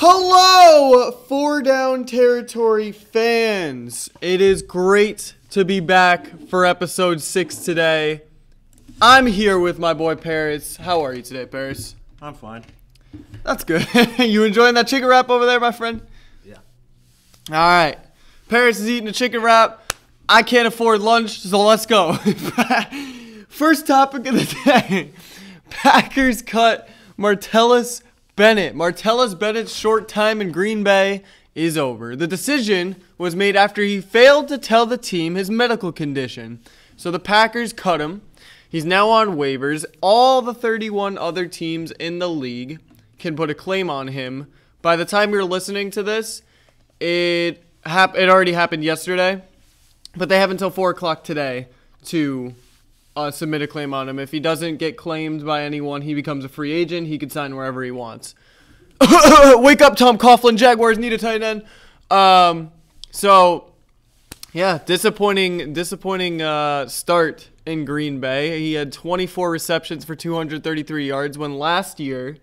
Hello, Four Down Territory fans. It is great to be back for episode 6 today. I'm here with my boy Paris. How are you today, Paris? I'm fine. That's good. You enjoying that chicken wrap over there, my friend? Yeah. All right. Paris is eating a chicken wrap. I can't afford lunch, so let's go. First topic of the day. Packers cut Martellus Bennett. Martellus Bennett's short time in Green Bay is over. The decision was made after he failed to tell the team his medical condition. So the Packers cut him. He's now on waivers. All the 31 other teams in the league can put a claim on him. By the time you're listening to this, it already happened yesterday. But they have until 4 o'clock today to submit a claim on him. If he doesn't get claimed by anyone, he becomes a free agent. He can sign wherever he wants. Wake up, Tom Coughlin. Jaguars need a tight end. Disappointing start in Green Bay. He had 24 receptions for 233 yards when last year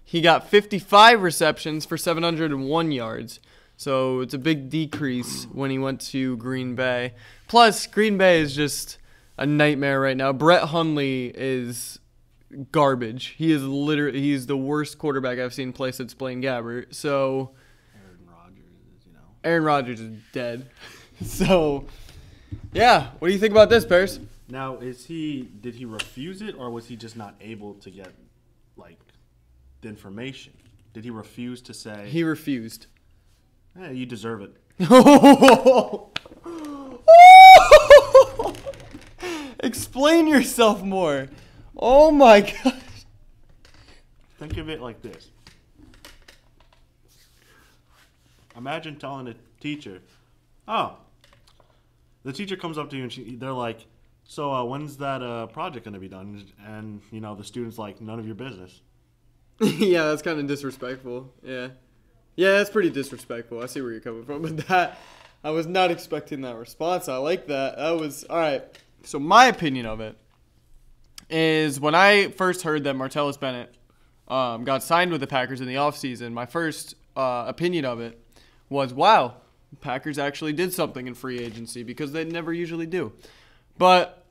he got 55 receptions for 701 yards. So it's a big decrease when he went to Green Bay. Plus, Green Bay is just a nightmare right now. Brett Hundley is garbage. He's the worst quarterback I've seen play since Blaine Gabbert. So Aaron Rodgers is dead. So yeah, what do you think about this, Paris? Now, did he refuse it, or was he just not able to get the information? Did he refuse to say? He refused. You deserve it. Explain yourself more. Oh my gosh. Think of it like this. Imagine telling a teacher, the teacher comes up to you and they're like, so when's that project going to be done? And, the student's like, none of your business. Yeah, that's kind of disrespectful. Yeah, that's pretty disrespectful. I see where you're coming from. But I was not expecting that response. I like that. That was, all right. So my opinion of it is when I first heard that Martellus Bennett got signed with the Packers in the offseason, my first opinion of it was, wow, Packers actually did something in free agency because they never usually do. But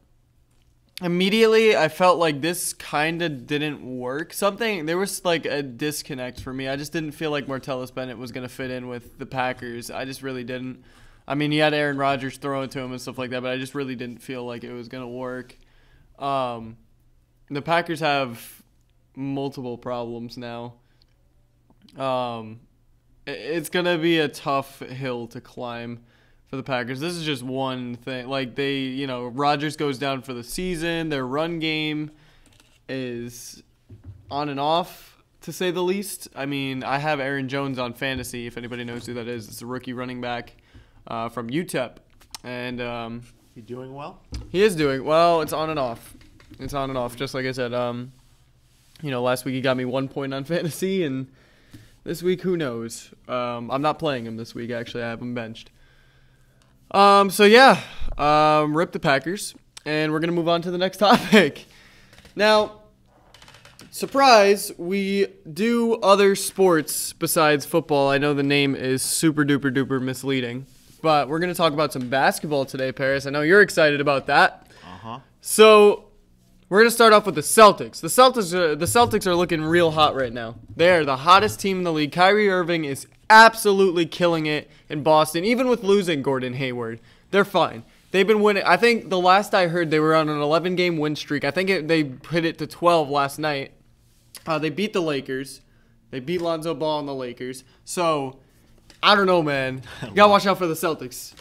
immediately I felt like this kind of didn't work. There was a disconnect for me. I just didn't feel like Martellus Bennett was going to fit in with the Packers. I just really didn't. I mean, he had Aaron Rodgers throw it to him and stuff like that, but I just really didn't feel like it was going to work. The Packers have multiple problems now. It's going to be a tough hill to climb for the Packers. This is just one thing. Rodgers goes down for the season. Their run game is on and off, to say the least. I mean, I have Aaron Jones on fantasy, if anybody knows who that is. It's a rookie running back from UTEP. And he doing well? He is doing well. It's on and off. It's on and off, just like I said. Last week he got me 1 point on fantasy, and this week, who knows? I'm not playing him this week, actually. I have him benched. Rip the Packers, and we're going to move on to the next topic. Now, surprise, we do other sports besides football. I know the name is super duper duper misleading, but we're going to talk about some basketball today, Paris. I know you're excited about that. Uh-huh. So we're going to start off with the Celtics. The Celtics are looking real hot right now. They are the hottest team in the league. Kyrie Irving is absolutely killing it in Boston. Even with losing Gordon Hayward, they're fine. They've been winning. I think the last I heard, they were on an 11-game win streak. I think they hit it to 12 last night. They beat the Lakers. They beat Lonzo Ball and the Lakers. So, I don't know, man. You got to watch out for the Celtics.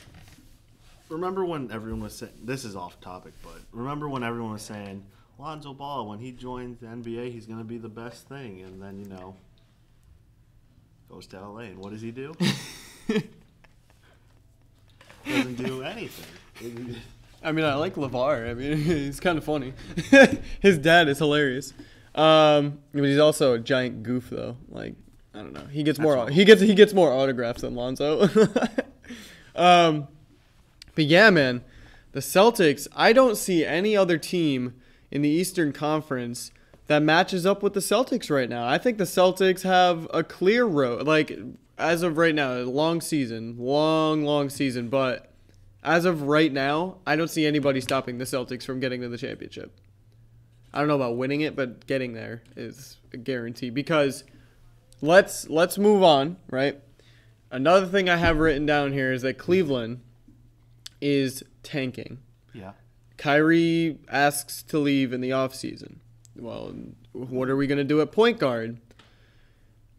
Remember when everyone was saying, this is off topic, but remember when everyone was saying, Lonzo Ball, when he joins the NBA, he's going to be the best thing. And then, goes to LA, and what does he do? Doesn't do anything. I mean, I like LeVar. I mean, he's kind of funny. His dad is hilarious. But he's also a giant goof, though. I don't know. He gets more. He gets more autographs than Lonzo. But yeah, man, the Celtics. I don't see any other team in the Eastern Conference that matches up with the Celtics right now. I think the Celtics have a clear road. Like, as of right now, a long season. Long season. But as of right now, I don't see anybody stopping the Celtics from getting to the championship. I don't know about winning it, but getting there is a guarantee. Because let's move on, right? Another thing I have written down here is that Cleveland is tanking. Yeah. Kyrie asks to leave in the offseason. Well, what are we going to do at point guard?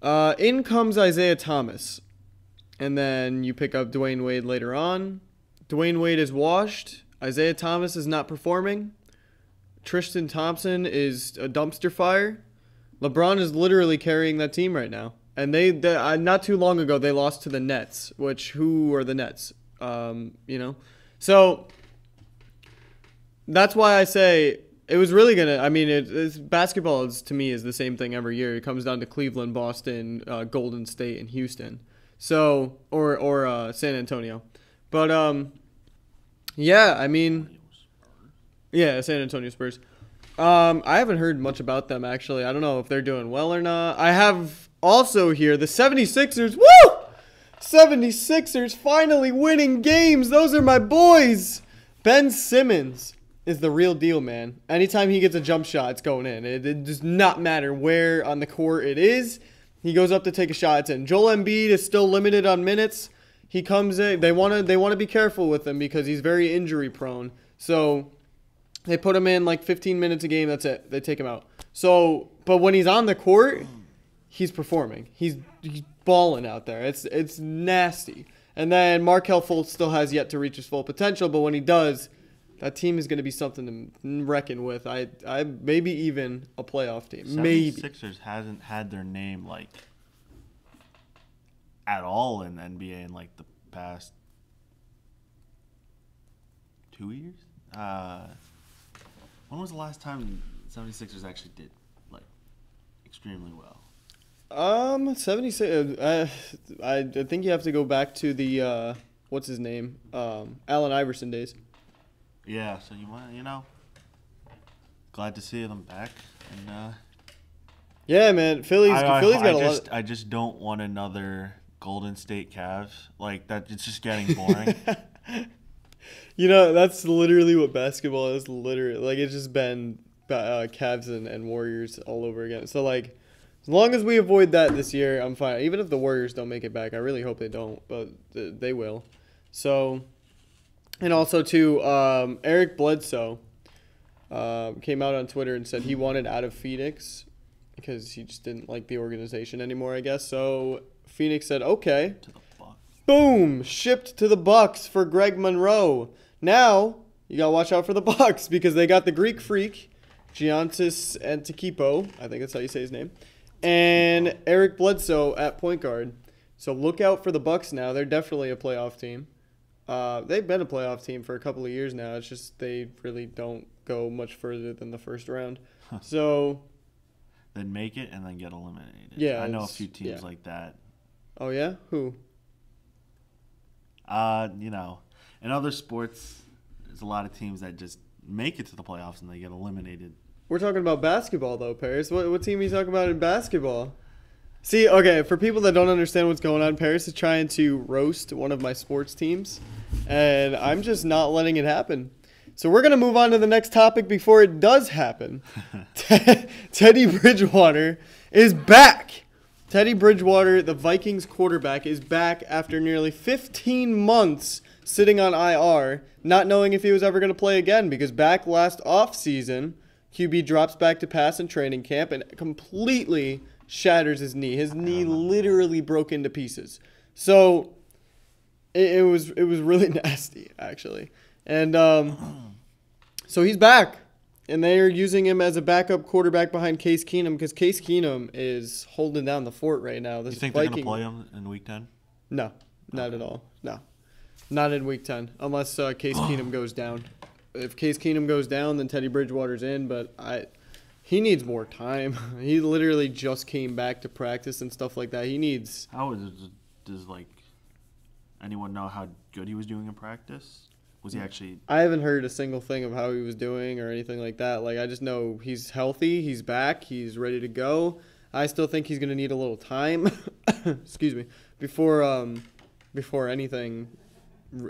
In comes Isaiah Thomas. And then you pick up Dwayne Wade later on. Dwayne Wade is washed. Isaiah Thomas is not performing. Tristan Thompson is a dumpster fire. LeBron is literally carrying that team right now. And they not too long ago, they lost to the Nets, which, who are the Nets? So that's why I say it was really going to, I mean, basketball to me is the same thing every year. It comes down to Cleveland, Boston, Golden State, and Houston. So, or San Antonio. But, yeah, I mean, yeah, San Antonio Spurs. I haven't heard much about them, actually. I don't know if they're doing well or not. I have also here the 76ers. Woo! 76ers finally winning games. Those are my boys. Ben Simmons is the real deal, man. Anytime he gets a jump shot, it's going in. It does not matter where on the court it is. He goes up to take a shot, it's in. Joel Embiid is still limited on minutes. He comes in. They want to be careful with him because he's very injury prone. So they put him in like 15 minutes a game. That's it. They take him out. So, but when he's on the court, he's performing. He's balling out there. It's nasty. And then Markelle Fultz still has yet to reach his full potential, but when he does, that team is going to be something to reckon with. I maybe even a playoff team. Maybe. 76ers hasn't had their name like at all in the NBA in like the past 2 years. When was the last time 76ers actually did like extremely well? 76. I think you have to go back to the what's his name, Allen Iverson days. Yeah, so glad to see them back. And yeah, man, Philly's got a lot. I just don't want another Golden State Cavs like that. It's just getting boring. That's literally what basketball is. Literally, like it's just been Cavs and Warriors all over again. So like, as long as we avoid that this year, I'm fine. Even if the Warriors don't make it back, I really hope they don't, but they will. So, and also too, Eric Bledsoe came out on Twitter and said he wanted out of Phoenix because he just didn't like the organization anymore, I guess. So Phoenix said, okay. To the Bucks. Boom! Shipped to the Bucks for Greg Monroe. Now, you got to watch out for the Bucks because they got the Greek freak, Giannis Antetokounmpo, I think that's how you say his name, and Eric Bledsoe at point guard. So look out for the Bucks now. They're definitely a playoff team. They've been a playoff team for a couple of years now. It's just they really don't go much further than the first round. So then make it and then get eliminated. Yeah, I know a few teams like that. Oh yeah, who? In other sports, there's a lot of teams that just make it to the playoffs and they get eliminated. We're talking about basketball though, Paris. What team are you talking about in basketball? See, okay, for people that don't understand what's going on, Paris is trying to roast one of my sports teams, and I'm just not letting it happen. So we're going to move on to the next topic before it does happen. Teddy Bridgewater is back. Teddy Bridgewater, the Vikings quarterback, is back after nearly 15 months sitting on IR, not knowing if he was ever going to play again because back last offseason, QB drops back to pass in training camp and completely shatters his knee. His knee literally broke into pieces. So it was really nasty, actually. And so he's back. And they're using him as a backup quarterback behind Case Keenum because Case Keenum is holding down the fort right now. You think they're going to play him in Week 10? No, not at all. No, not in Week 10 unless Case Keenum goes down. If Case Keenum goes down, then Teddy Bridgewater's in. But he needs more time. He literally just came back to practice and stuff like that. He needs. Does anyone know how good he was doing in practice? Was he actually? I haven't heard a single thing of how he was doing or anything like that. Like, I just know he's healthy, he's back, he's ready to go. I still think he's going to need a little time, excuse me, before anything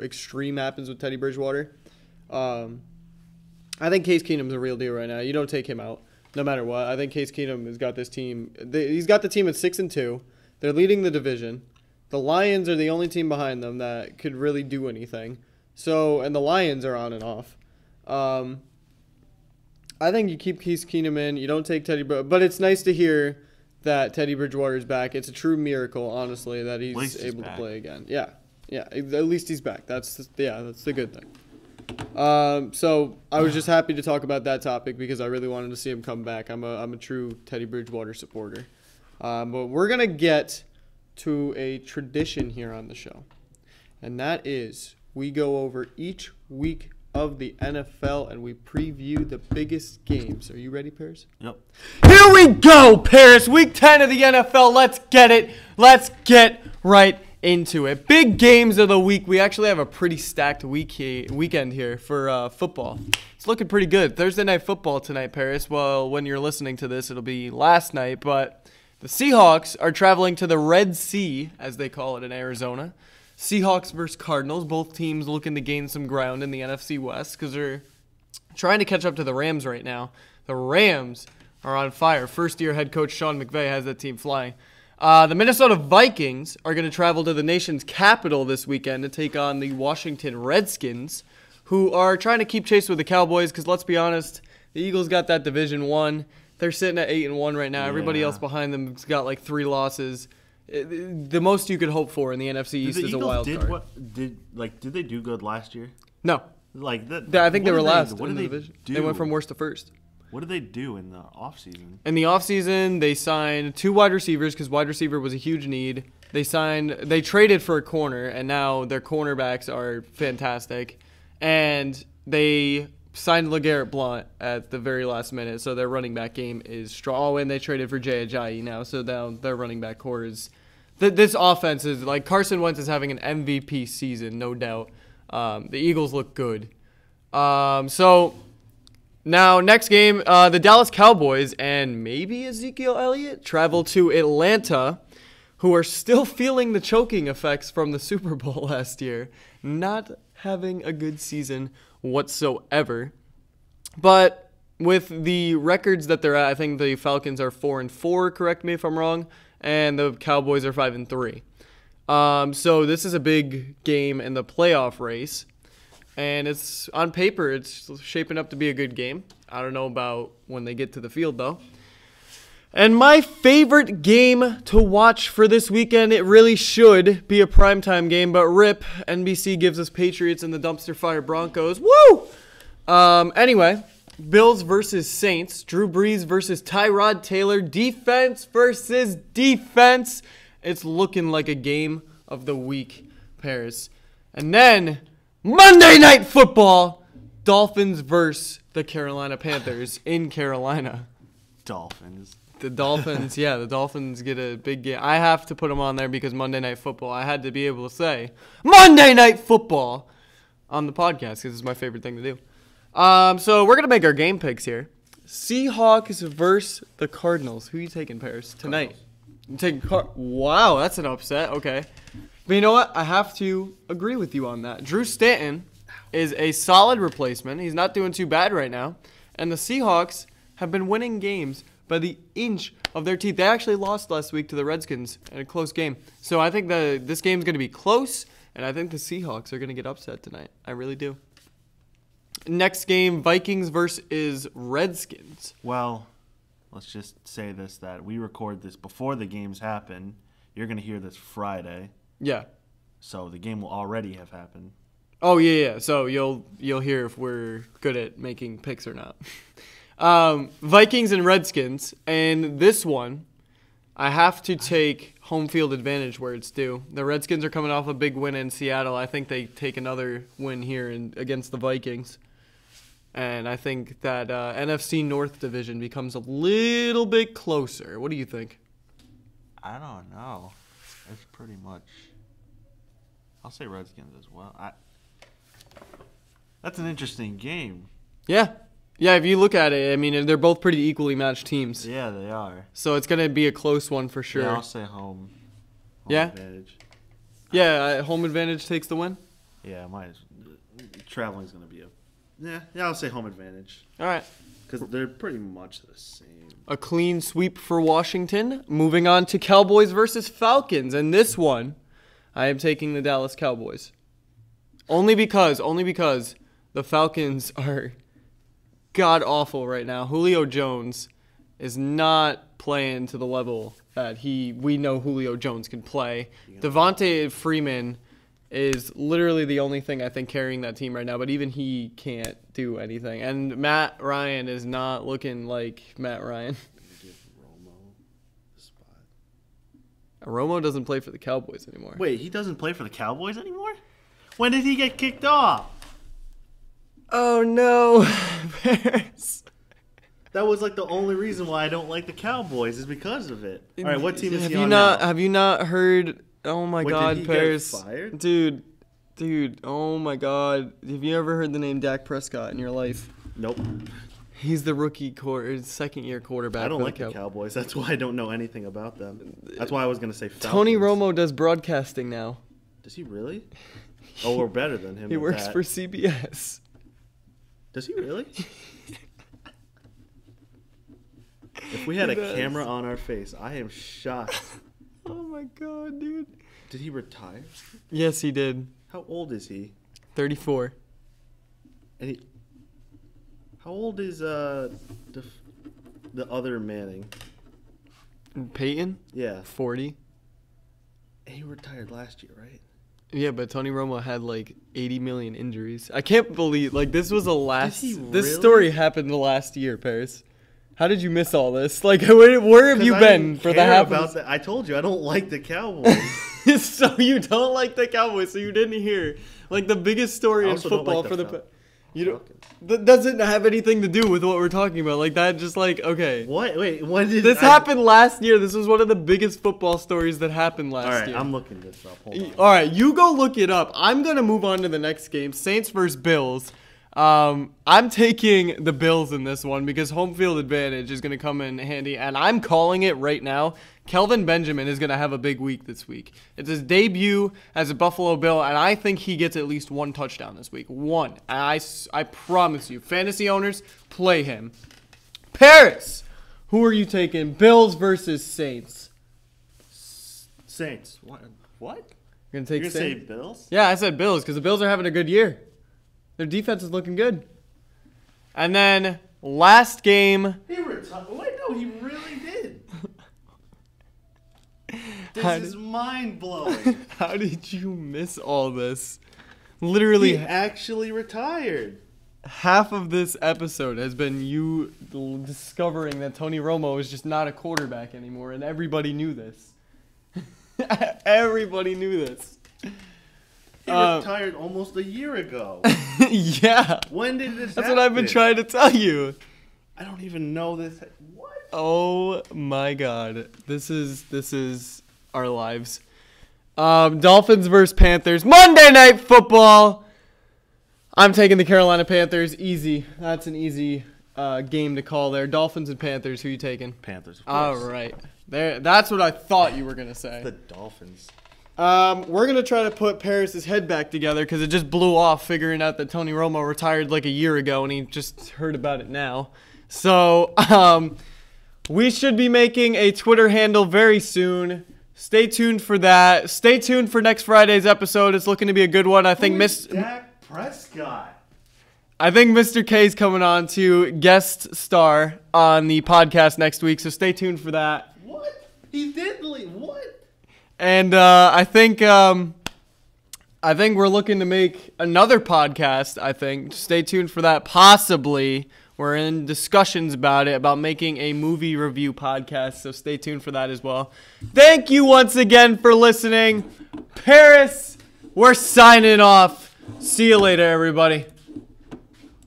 extreme happens with Teddy Bridgewater. I think Case Keenum's a real deal right now. You don't take him out, no matter what. I think Case Keenum has got this team. He's got the team at 6-2. They're leading the division. The Lions are the only team behind them that could really do anything. So, and the Lions are on and off. I think you keep Case Keenum in. You don't take Teddy, but it's nice to hear that Teddy Bridgewater is back. It's a true miracle, honestly, that he's able to play again. Yeah. At least he's back. That's the good thing. So I was just happy to talk about that topic because I really wanted to see him come back. I'm a true Teddy Bridgewater supporter. But we're gonna get to a tradition here on the show, and that is we go over each week of the NFL and we preview the biggest games. Are you ready, Paris? Yep. Here we go, Paris. Week 10 of the NFL. Let's get it. Let's get right into it. Big games of the week. We actually have a pretty stacked weekend here for football. It's looking pretty good. Thursday night football tonight, Paris. Well, when you're listening to this, it'll be last night, but the Seahawks are traveling to the Red Sea, as they call it in Arizona. Seahawks versus Cardinals. Both teams looking to gain some ground in the NFC West because they're trying to catch up to the Rams right now. The Rams are on fire. First-year head coach Sean McVay has that team flying. The Minnesota Vikings are going to travel to the nation's capital this weekend to take on the Washington Redskins, who are trying to keep chase with the Cowboys because, let's be honest, the Eagles got that Division 1. They're sitting at 8-1 right now. Yeah. Everybody else behind them has got like 3 losses. The most you could hope for in the NFC East is a wild card. Did they do good last year? No. Like that. I think they were last in the division. They went from worst to first. What did they do in the offseason? In the offseason, they signed 2 wide receivers because wide receiver was a huge need. They traded for a corner, and now their cornerbacks are fantastic. And they signed LeGarrette Blount at the very last minute, so their running back game is strong. Oh, and they traded for Jay Ajayi now, so now their running back core is... This offense is like Carson Wentz is having an MVP season, no doubt. The Eagles look good. So now next game, the Dallas Cowboys and maybe Ezekiel Elliott travel to Atlanta, who are still feeling the choking effects from the Super Bowl last year, not having a good season whatsoever. But with the records that they're at, I think the Falcons are 4-4, correct me if I'm wrong, and the Cowboys are 5-3. So this is a big game in the playoff race, and it's on paper it's shaping up to be a good game. I don't know about when they get to the field though. And my favorite game to watch for this weekend, it really should be a primetime game, but RIP, NBC gives us Patriots and the Dumpster Fire Broncos. Woo! Anyway, Bills versus Saints, Drew Brees versus Tyrod Taylor, defense versus defense. It's looking like a game of the week, Paris. And then, Monday Night Football, Dolphins versus the Carolina Panthers in Carolina. Dolphins. The Dolphins, the Dolphins get a big game. I have to put them on there because Monday Night Football. I had to be able to say Monday Night Football on the podcast because it's my favorite thing to do. So we're going to make our game picks here. Seahawks versus the Cardinals. Who are you taking, Paris, tonight? You taking Wow, that's an upset. Okay. But you know what? I have to agree with you on that. Drew Stanton is a solid replacement. He's not doing too bad right now. And the Seahawks have been winning games by the inch of their teeth. They actually lost last week to the Redskins in a close game. So I think this game's going to be close, and I think the Seahawks are going to get upset tonight. I really do. Next game, Vikings versus Redskins. Well, let's just say this, that we record this before the games happen. You're going to hear this Friday. Yeah. So the game will already have happened. Oh, yeah. So you'll hear if we're good at making picks or not. Vikings and Redskins, and this one, I have to take home field advantage where it's due. The Redskins are coming off a big win in Seattle. I think they take another win here against the Vikings. And I think that NFC North division becomes a little bit closer. What do you think? I don't know. It's pretty much... I'll say Redskins as well. That's an interesting game. Yeah. Yeah, if you look at it, I mean, they're both pretty equally matched teams. Yeah, they are. So it's going to be a close one for sure. Yeah, I'll say home. Yeah? Advantage. Yeah, home advantage takes the win. Yeah, traveling's going to be yeah, I'll say home advantage. All right. Because they're pretty much the same. A clean sweep for Washington. Moving on to Cowboys versus Falcons. And this one, I am taking the Dallas Cowboys. Only because the Falcons are god awful right now. Julio Jones is not playing to the level that we know Julio Jones can play. Devontae Freeman is literally the only thing I think carrying that team right now, but even he can't do anything. And Matt Ryan is not looking like Matt Ryan. Give Romo the spot. Romo doesn't play for the Cowboys anymore. Wait, he doesn't play for the Cowboys anymore? When did he get kicked off? Oh no. Bears. That was like the only reason why I don't like the Cowboys is because of it. All right, what team is he on Have you not heard? Oh my God, did he Paris, get fired? dude, oh my God, have you ever heard the name Dak Prescott in your life? Nope. He's the rookie second-year quarterback. I don't like the Cowboys. That's why I don't know anything about them. That's why I was gonna say Falcons. Tony Romo does broadcasting now. Does he really? Oh, we're better than him. He with works that. for CBS. Does he really? If we had a camera on our face, I am shocked. Oh my God, dude. Did he retire? Yes, he did. How old is he? 34. And how old is the other Manning? Peyton? Yeah. 40. He retired last year, right? Yeah, but Tony Romo had like 80 million injuries. I can't believe this was Did he This really? story happened the last year, Paris. How did you miss all this? Like, where have you been for the half of this? I told you I don't like the Cowboys. So you don't like the Cowboys, so you didn't hear like the biggest story I in also don't football like for the the you don't. That doesn't have anything to do with what we're talking about. Like that, just like okay. What? Wait, when did This happened last year? This was one of the biggest football stories that happened last All right, year. I'm looking this up. Hold on. All right, you go look it up. I'm gonna move on to the next game, Saints versus Bills. I'm taking the Bills in this one because home field advantage is going to come in handy, and I'm calling it right now. Kelvin Benjamin is going to have a big week this week. It's his debut as a Buffalo Bill, and I think he gets at least one touchdown this week. One. I promise you. Fantasy owners, play him. Paris, who are you taking? Bills versus Saints. Saints. What? You're going to take You're gonna say Saints? Bills? Yeah, I said Bills because the Bills are having a good year. Their defense is looking good. And then last game. He retired. Wait, no, he really did. This is mind blowing. How did you miss all this? Literally, He actually retired. half of this episode has been you discovering that Tony Romo is just not a quarterback anymore, and everybody knew this. Everybody knew this. He retired almost a year ago. Yeah. When did this That's what I've been trying to tell you. I don't even know this. What? Oh my God. This is our lives. Dolphins versus Panthers. Monday Night Football. I'm taking the Carolina Panthers. Easy. That's an easy game to call there. Dolphins and Panthers. Who you taking? Panthers, of All course. right. There. That's what I thought you were going to say. The Dolphins. We're going to try to put Paris's head back together because it just blew off figuring out that Tony Romo retired like a year ago and he just heard about it now. So, we should be making a Twitter handle very soon. Stay tuned for that. Stay tuned for next Friday's episode. It's looking to be a good one. I think Dak Prescott. I think Mr. K's coming on to guest star on the podcast next week, so stay tuned for that. What? He did leave. What? And I think we're looking to make another podcast, I think. Stay tuned for that, possibly. We're in discussions about it, about making a movie review podcast, so stay tuned for that as well. Thank you once again for listening. Paris, we're signing off. See you later, everybody.